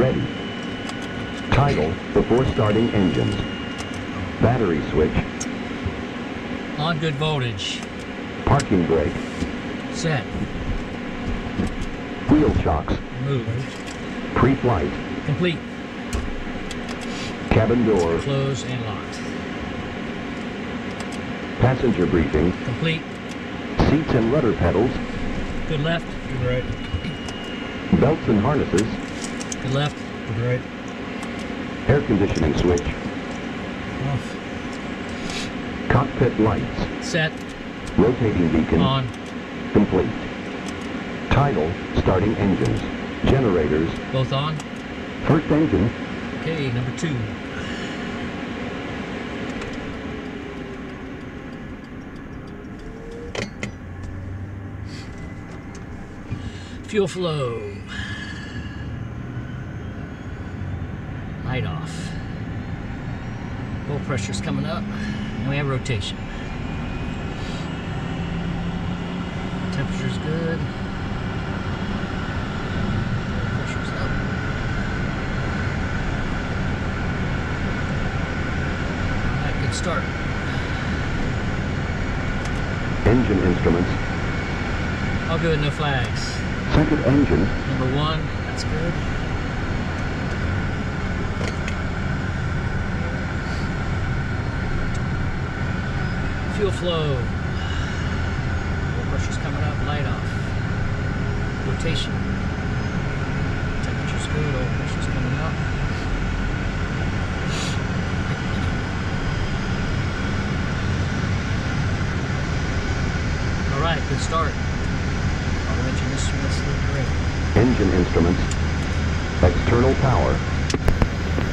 Ready. Tidal before starting engines. Battery switch. On good voltage. Parking brake. Set. Wheel shocks. Moved. Pre-flight. Complete. Cabin door. Close and locked. Passenger briefing. Complete. Seats and rudder pedals. Good left. Good right. Belts and harnesses. Good left. Good right. Air conditioning switch. Off. Cockpit lights. Set. Rotating beacon. On. Complete. Tidal starting engines. Generators. Both on. First engine. Okay, number 2. Fuel flow. Light off. Oil pressure's coming up. And we have rotation. Temperature's good. Pressure's up. Alright, good start. Engine instruments. All good, no flags. Second engine. Number 1, that's good. Fuel flow. Oil pressure's coming up, light off. Rotation. Temperature's good, oil pressure's coming up. Alright, good start. All engine instruments look great. Engine instruments. External power.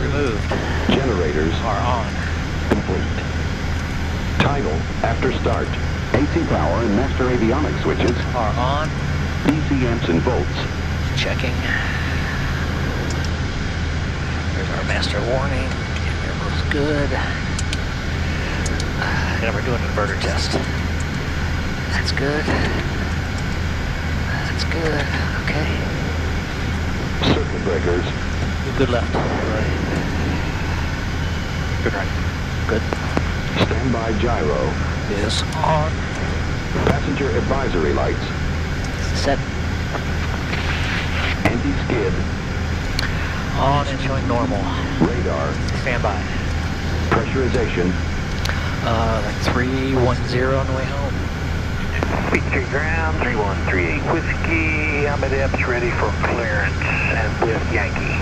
Removed. Generators. Are on. Complete. Tidal after start. AC power and master avionics switches. Are on. DC amps and volts. Checking. There's our master warning. Camera looks good. And we're doing an inverter test. That's good. That's good. Okay. Circuit breakers. Good left. Right. Good right. Good. Standby gyro. Is on. Passenger advisory lights. Set. Anti-skid. On and showing normal. Radar. Stand by. Pressurization. Like 310 on the way home. Speed 3 ground, 3138 Whiskey. I'm at EPS ready for clearance and with Yankee.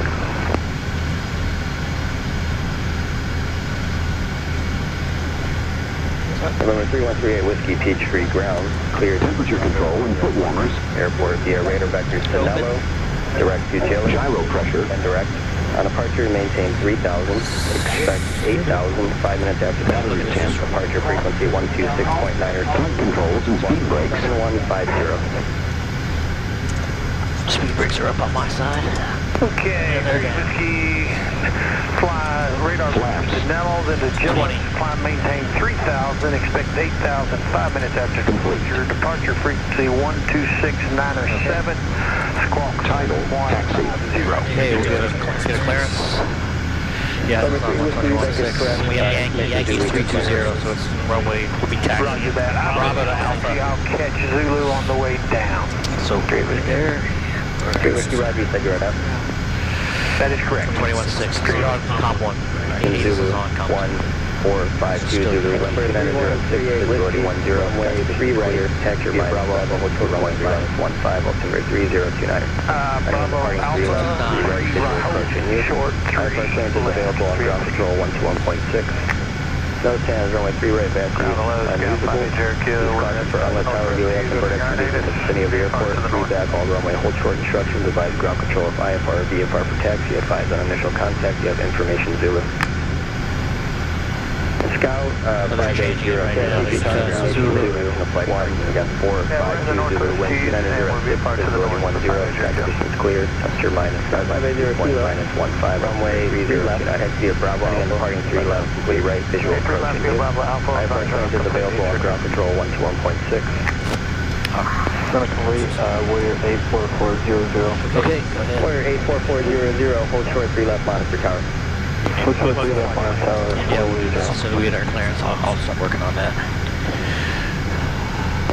November 3138 Whiskey, Peachtree ground, cleared. Temperature control and foot warmers. Airport via radar vector Sinello, direct to Taylor. Gyro pressure. And direct. On departure, maintain 3,000. Expect 8,000. 5 minutes after Battery temp. departure frequency 126.9 or Flight controls and speed brakes. 150. Speed brakes are up on my side. Okay, There you go. Whiskey, fly radar Flaps. Sinello, then to 20. climb maintain 3,000, expect 8,000, 5 minutes after departure. Departure frequency 126.9 or 7. Squawk Tidal, taxi. 0. Okay, we'll get a clearance. Yeah, it's on 126. We have Yankee 320, so it's runway. We'll be taxiing. Roger that. Bravo to Alpha. I'll catch Zulu on the way down. So great right there. Whiskey Roger, you said you're right up. That is correct. 21.6. Straight on comp 1. In Aces Zulu, is on comp 1452 Zulu, number 906, visibility 10, runway 3 right, taxi via Bravo Alpha, Hotel runway -15, altimeter 3029. Bravo Alpha, short, Alpha clearance is available on ground control 121.6. Nose 10 is runway 3 right, fast unusable. Caution for unlit tower delay at the vertex in the vicinity of the airport. 3 back, all runway, hold short instructions, advise ground control of IFR or VFR for taxi, advise on initial contact, you have information Zulu. Scout, 580, Zulu, flight 1, we got 452 Zulu, wind 290, visibility 10, track conditions clear, temperature -580, wind -15, runway 30, taxi at Bravo, and departing 3 left, complete right, visual approach, IFR clearance is available on ground control 121.6. Warrior 84400. Okay, go ahead. Warrior 84400, hold short 3 left monitor tower. Hold short 3 left monitor tower. Yeah, as soon as we get our clearance, I'll start working on that.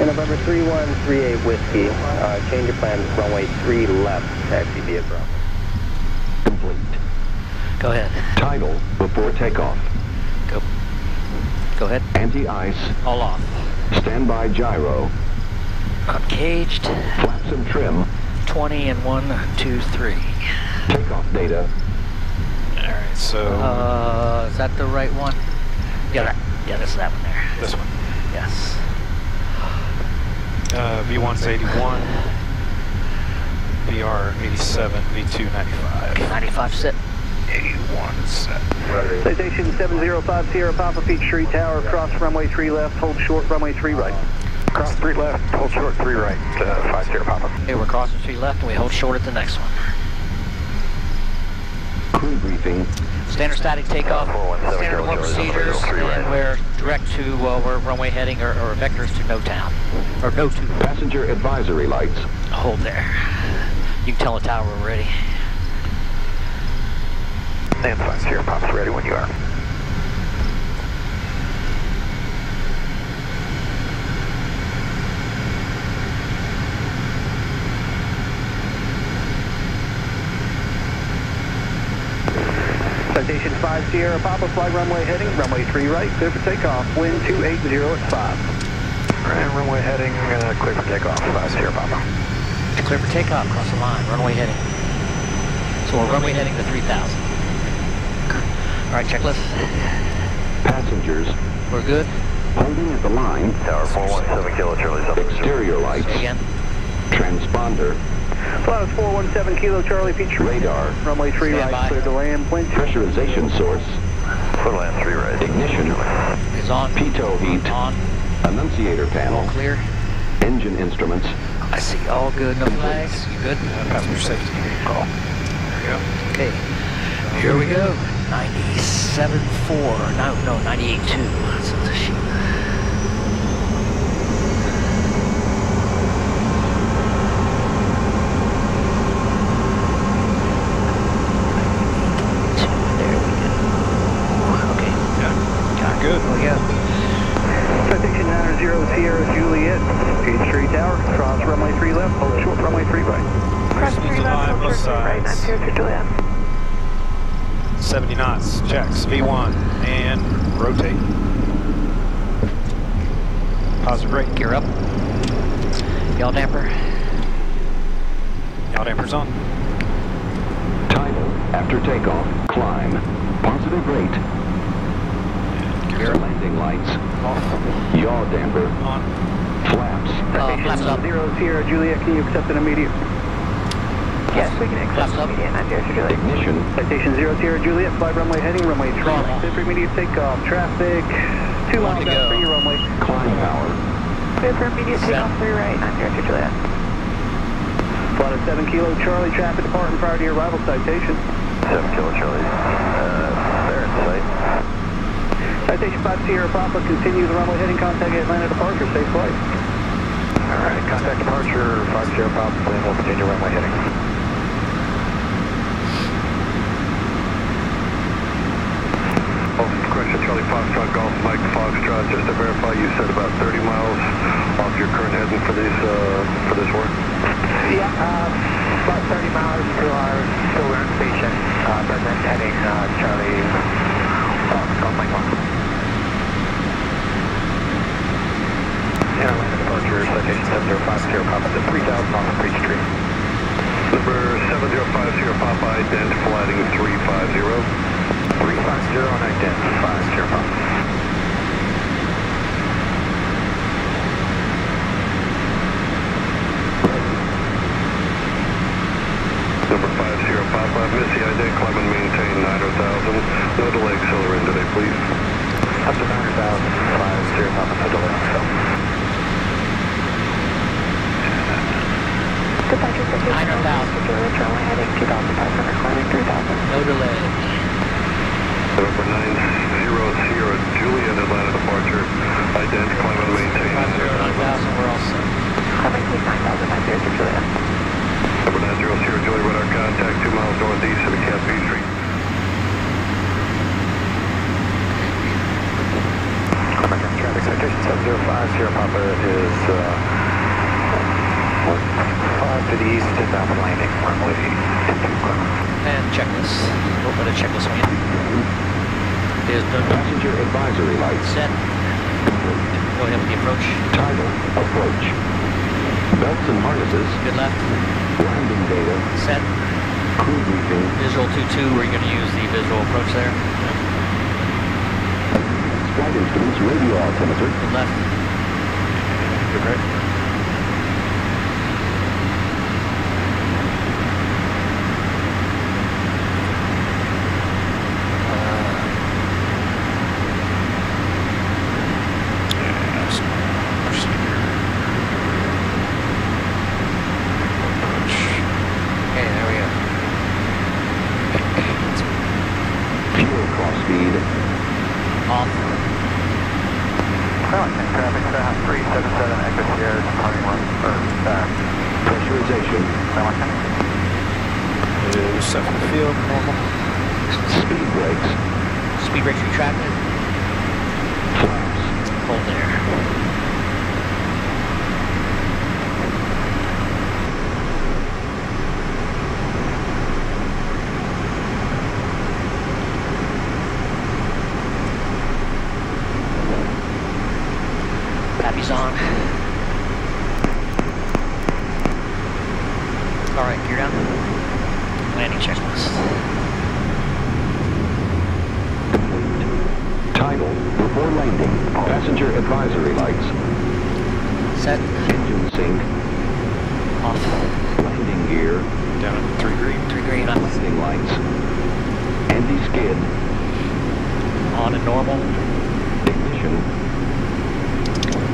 And November 3138 Whiskey, change of plans, runway 3 left, taxi via Bravo. Complete. Go ahead. Tidal before takeoff. Go ahead. Anti-ice. All off. Standby gyro. Uncaged. Flaps and trim. 20 and 1, 2, 3. Takeoff data. Alright, so Is that the right one? Yeah, yeah, this is that one there. this one. Yes. V1's 81, VR 87, V2 95. 95 set. 81 set. Citation 705 Sierra Papa, Peachtree Tower, cross runway 3 left, hold short runway 3 right. Cross 3 left, hold short 3 right, 5 Sierra Papa. Okay, we're crossing 3 left and we hold short at the next one. Crew briefing. Standard static takeoff, 417 standard warp procedures, and we're direct to, we're runway heading, or vectors to no town. Or no to. Passenger advisory lights. Hold there. You can tell the tower we're ready. And 5 Sierra Papa's ready when you are. Citation 5 Sierra Papa, fly runway heading, runway 3 right, clear for takeoff, wind 280 at 5. And runway heading, clear for takeoff, 5 Sierra Papa. Clear for takeoff, cross the line, runway heading. So we're runway heading to 3,000. Alright, checklist. Passengers. We're good. Holding at the line. Tower 417 Kilo Charlie. Exterior lights. Say again. Transponder. Flowers 417 Kilo Charlie, Peachtree. Radar. Runway 3 Stand right, by. clear to land, wind. Pressurization source. Clear to land 3 right. Ignition. Is on. Pitot heat. On. Annunciator panel. Clear. Engine instruments. I see. All good. No flags. You good? Passenger safety. Call. There Okay. Here we go. 97.4. No, 98.2. That's a shoot. Good. Here we go. Citation 90 Sierra Juliet, Peachtree Tower, cross runway 3 left, hold short runway 3 right. Cross 3 left, both sides. 70 knots, checks, V1, and rotate. Positive brake. Gear up. Yaw damper. Yaw damper's on. Tidal after takeoff. Climb. Positive rate. Gear up. Landing lights. Off. Yaw damper. On. Flaps. Flaps up. 0 Sierra Juliet, can you accept an immediate? Yes, we can accept Flaps up. immediate 90 Juliet. Ignition. Citation 0 Sierra Juliet, fly runway heading, runway 3 Climb. right, clear for immediate takeoff, traffic, 2 One miles to out go. for your runway. Climb power. Clear for immediate takeoff 3 right, 90 Juliet. Flight of 7 Kilo Charlie, traffic departing prior to your arrival, citation. 7 Kilo Charlie, there in sight. Citation 5 Sierra Papa, continue the runway heading, contact Atlanta departure, safe flight. Alright, contact departure, 5 Sierra Papa, plane will continue runway heading. Correction, Charlie Foxtrot, Golf Mike Foxtrot, just to verify, you said about 30 miles off your current heading for this work? Yeah, about 30 miles to our solar station, present heading Charlie, Golf Mike Fox. And Atlanta departure, citation 705 Sierra Papa to 3,000 off of Peachtree. Number 705 Sierra Papa, ident flighting 350. 350 on ident, 5 Sierra Papa. Number 5 Sierra Papa, Missy ident, climb and maintain 9,000. No delay, accelerate today, please. Up to 9,000, 5 Sierra Papa, no delay, accelerate. Departure for 9,000. Juliet, runway heading 2,500, climbing 3,000. No delay. Number 90 Sierra Juliet, Atlanta departure. Ident, climb and maintain 9,000, we're all set. Climbing 9,000. Barrett is 5 to the east, inbound landing, runway 22. And checklist. We'll put a checklist on you. There's the Passenger advisory lights. set. Go ahead with the approach. Tidal approach. Belts and harnesses. Good left. Landing data. Set. Crew briefing. Visual 2-2, we're going to use the visual approach there. Flight instruments radio altimeter. Good left. Good right. Okay, there we go. Fuel cross speed. Off. Traffic staff 377 Echo Sierra departing Pressurization. Set for the field, normal. Speed brakes. Speed brakes retracted. Flaps. Hold there. Pappy's on. Alright, gear down. Landing checklist. Tidal before landing. Passenger advisory lights. Set. Engine sync. Off. Landing gear. Down at 3 green. 3 green up. Landing lights. Anti-skid. On and normal. Ignition.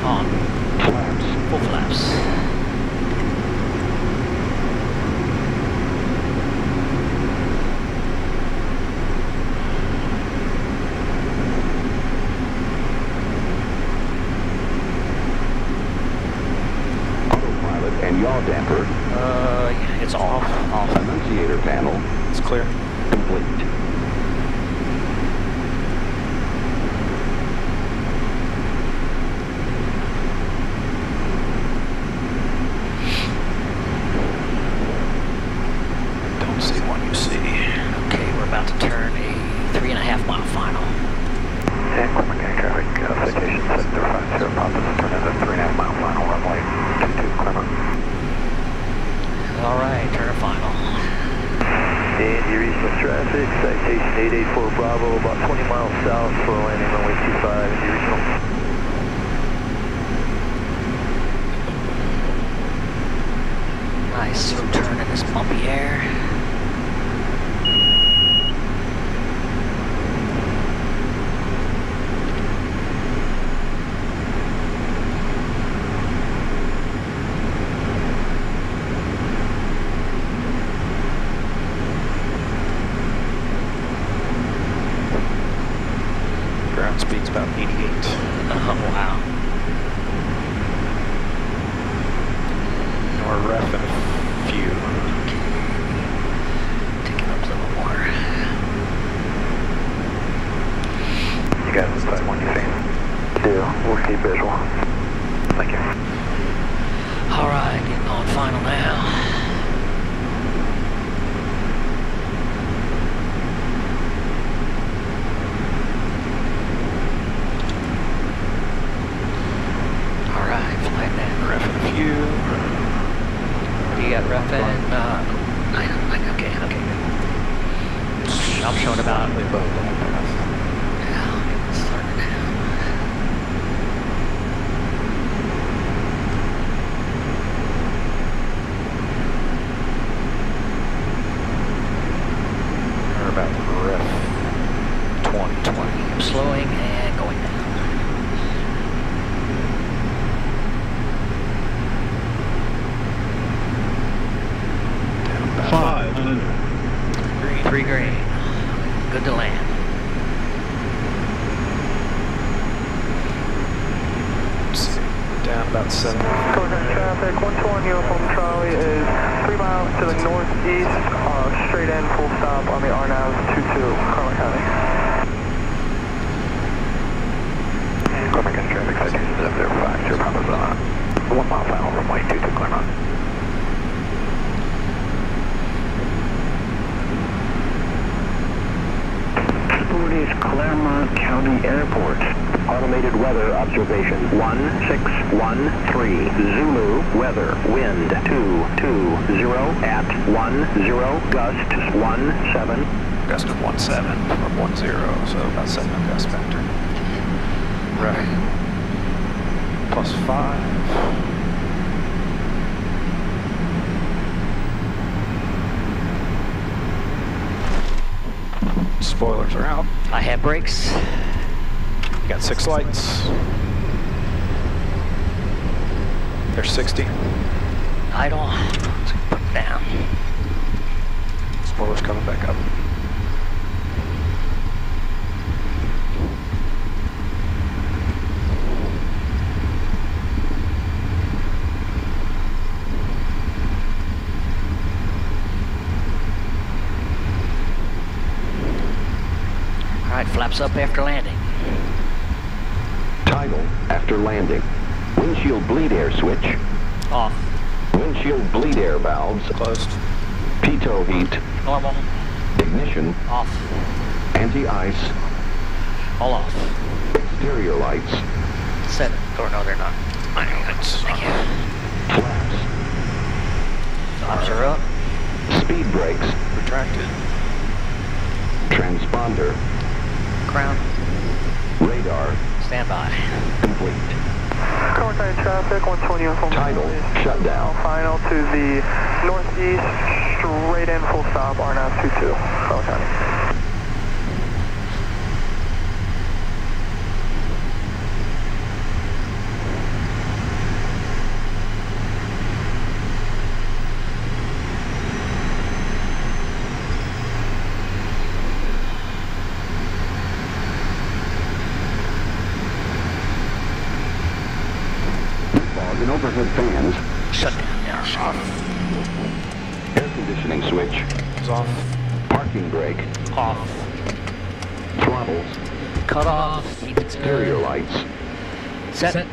On. Flaps. Full flaps. Autopilot and yaw damper. Yeah, it's off. Off. Annunciator panel. It's clear. Complete. Don't see one you see. Okay, we're about to turn a 3.5 mile final. And Clement County traffic, citation 7050, Papa, turn in a 3.5 mile final, runway 22, Clement. Alright, turn a final. Indy regional traffic, citation 884 Bravo, about 20 miles south for landing runway 25, Indy regional. Nice slow turn in this bumpy air. Ground speed's about 88. Oh, wow. We're ref in a few. Taking up a little more. You guys decide one you think. Yeah, we'll keep visual. Thank you. Alright, getting on final now. Alright, flight now. Ref in a few. You got ref in, okay. I'm showing about, They both don't pass. yeah, I'll get this started now. We're about ref 20. I'm slowing and going down. Down about 5. 3 green. Good to land. Down about 7. Coast traffic, 121 Uniform Charlie is 3 miles to the northeast, straight in, full stop on the RNAV 22, Clement County. Cormac traffic citations up there, 50 Papa 1 mile final runway 22 Claremont. Sport is Claremont County Airport. Automated weather observation 1613. Zulu weather wind 220 at 10 gust 17. Gust of 17 from 10, so about 7 gust factor. Right. +5. Spoilers are out. I have brakes. You got 6 lights. There's 60. Idle. Let's put it down. Spoilers coming back up. Alright, flaps up after landing. Tidal after landing. Windshield bleed air switch. Off. Windshield bleed air valves. Closed. Pitot heat. Normal. Ignition. Off. Anti-ice. All off. Exterior lights. Set. Or no, they're not. Thank you. Flaps. Flaps are up. Speed brakes. Retracted. Transponder. Crown. Radar. Standby. Complete. Cormac traffic 120 on full. Tidal shutdown. Final to the northeast, straight in full stop, RNAV 22, Claremont County. And overhead fans. Shut down. Yeah. Off. Air conditioning switch. Is off. Parking brake. Off. Throttles. Cut off. Keep it Exterior lights. Set.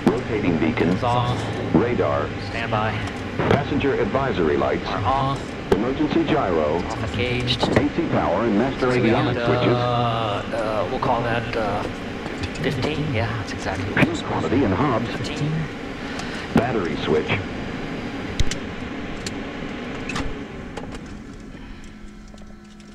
Rotating beacons. Off. Radar. Standby. Passenger advisory lights. Are off. Emergency gyro. Off and caged. AC power and master So we avionics got, switches. we'll call that 15. Yeah, that's exactly what Fuel quantity and hobs. 15. Battery switch.